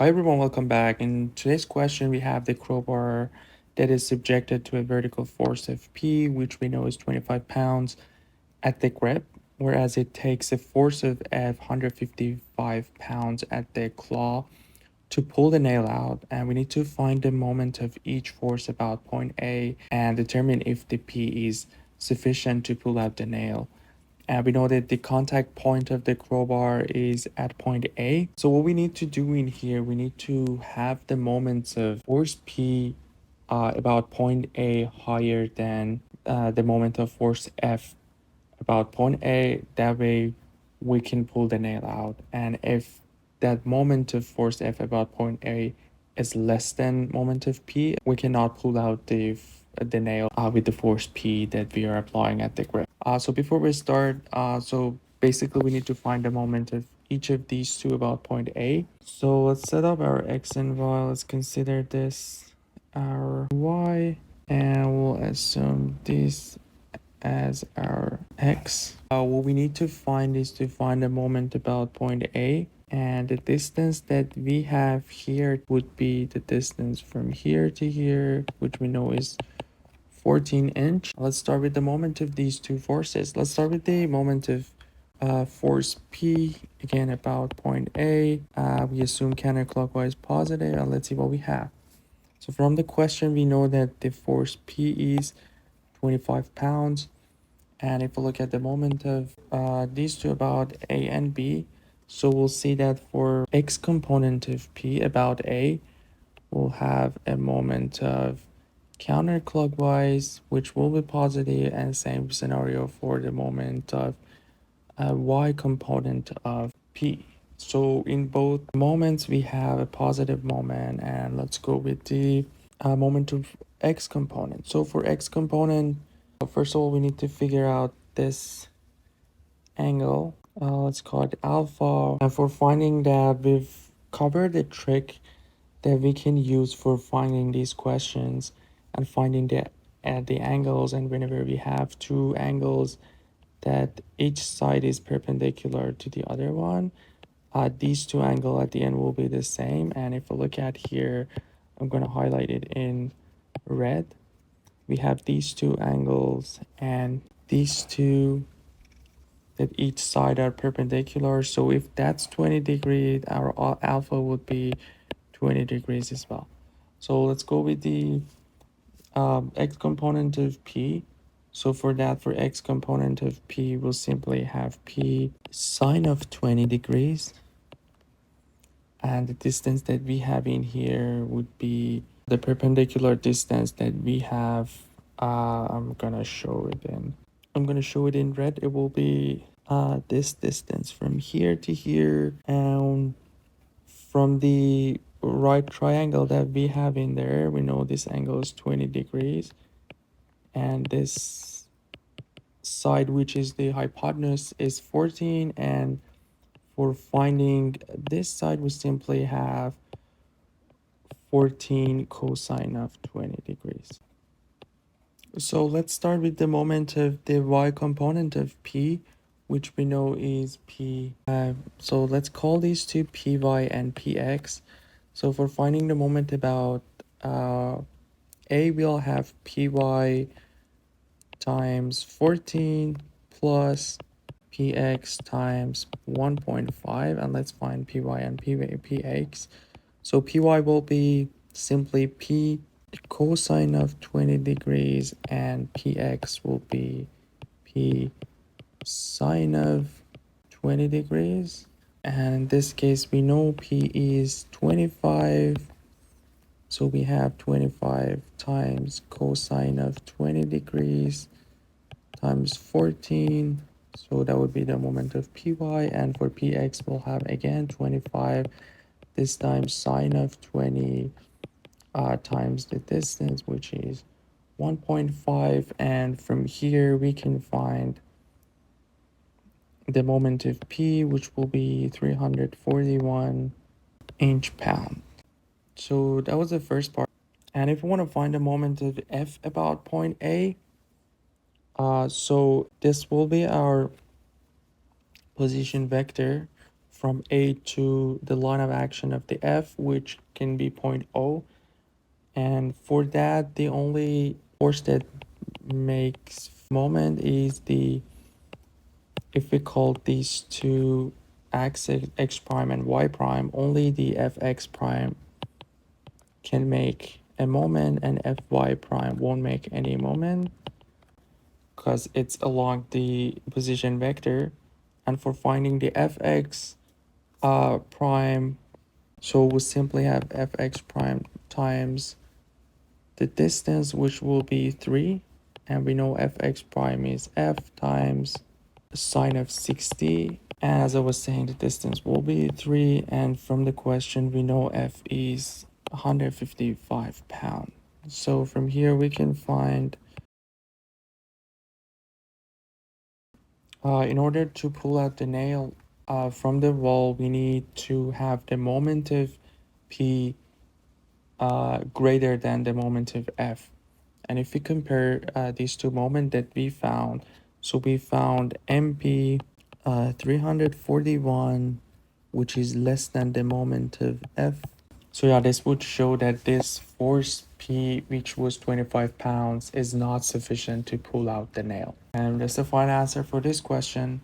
Hi everyone, welcome back. In today's question, we have the crowbar that is subjected to a vertical force of P, which we know is 25 pounds at the grip, whereas it takes a force of F, 155 pounds at the claw to pull the nail out. And we need to find the moment of each force about point A and determine if the P is sufficient to pull out the nail. And we know that the contact point of the crowbar is at point A. So what we need to do in here, we need to have the moments of force P about point A higher than the moment of force F about point A. That way we can pull the nail out. And if that moment of force F about point A is less than moment of P, we cannot pull out the nail with the force P that we are applying at the grip. So before we start, so basically we need to find the moment of each of these two about point A. So let's set up our X and Y. Let's consider this our Y, and we'll assume this as our X. What we need to find is to find the moment about point A, and the distance that we have here would be the distance from here to here, which we know is 14 inch. Let's start with the moment of these two forces. Let's start with the moment of force P, again about point A. We assume counterclockwise positive, and let's see what we have. So from the question, we know that the force P is 25 pounds. And if we look at the moment of these two about A and B, so we'll see that for X component of P about A, we'll have a moment of counterclockwise, which will be positive, and same scenario for the moment of Y component of P. So in both moments, we have a positive moment, and let's go with the moment of X component. So for X component, first of all, we need to figure out this angle. Let's call it alpha. And for finding that, we've covered the trick that we can use for finding these questions and finding the angles. And whenever we have two angles that each side is perpendicular to the other one, these two angles at the end will be the same. And if we look at here, I'm going to highlight it in red. We have these two angles and these two that each side are perpendicular. So if that's 20 degrees, our alpha would be 20 degrees as well. So let's go with the X component of P. So for that, for X component of P, we'll simply have P sine of 20 degrees. And the distance that we have in here would be the perpendicular distance that we have. I'm gonna show it in red. It will be this distance from here to here, and from the right triangle that we have in there, we know this angle is 20 degrees, and this side, which is the hypotenuse, is 14. And for finding this side, we simply have 14 cosine of 20 degrees. So let's start with the moment of the Y component of P, which we know is P. So let's call these two Py and Px. So for finding the moment about A, we'll have Py times 14 plus Px times 1.5. And let's find Py and Px. So Py will be simply P cosine of 20 degrees, and Px will be P sine of 20 degrees. And in this case, we know P is 25. So we have 25 times cosine of 20 degrees times 14. So that would be the moment of Py. And for Px, we'll have again 25, this time sine of 20 times the distance, which is 1.5. And from here, we can find the moment of P, which will be 341 inch-pound. So that was the first part. And if we want to find the moment of F about point A, so this will be our position vector from A to the line of action of the F, which can be point O. And for that, the only force that makes moment is if we call these two axes x prime and y prime, only the fx prime can make a moment and fy prime won't make any moment because it's along the position vector. And for finding the fx prime, so we'll simply have fx prime times the distance, which will be 3, and we know fx prime is f times sine of 60. As I was saying, the distance will be 3, and from the question we know f is 155 pounds. So from here we can find, in order to pull out the nail from the wall, we need to have the moment of P greater than the moment of F. And if we compare these two moments that we found, so we found MP 341, which is less than the moment of F. So yeah, this would show that this force P, which was 25 pounds, is not sufficient to pull out the nail. And that's the final answer for this question.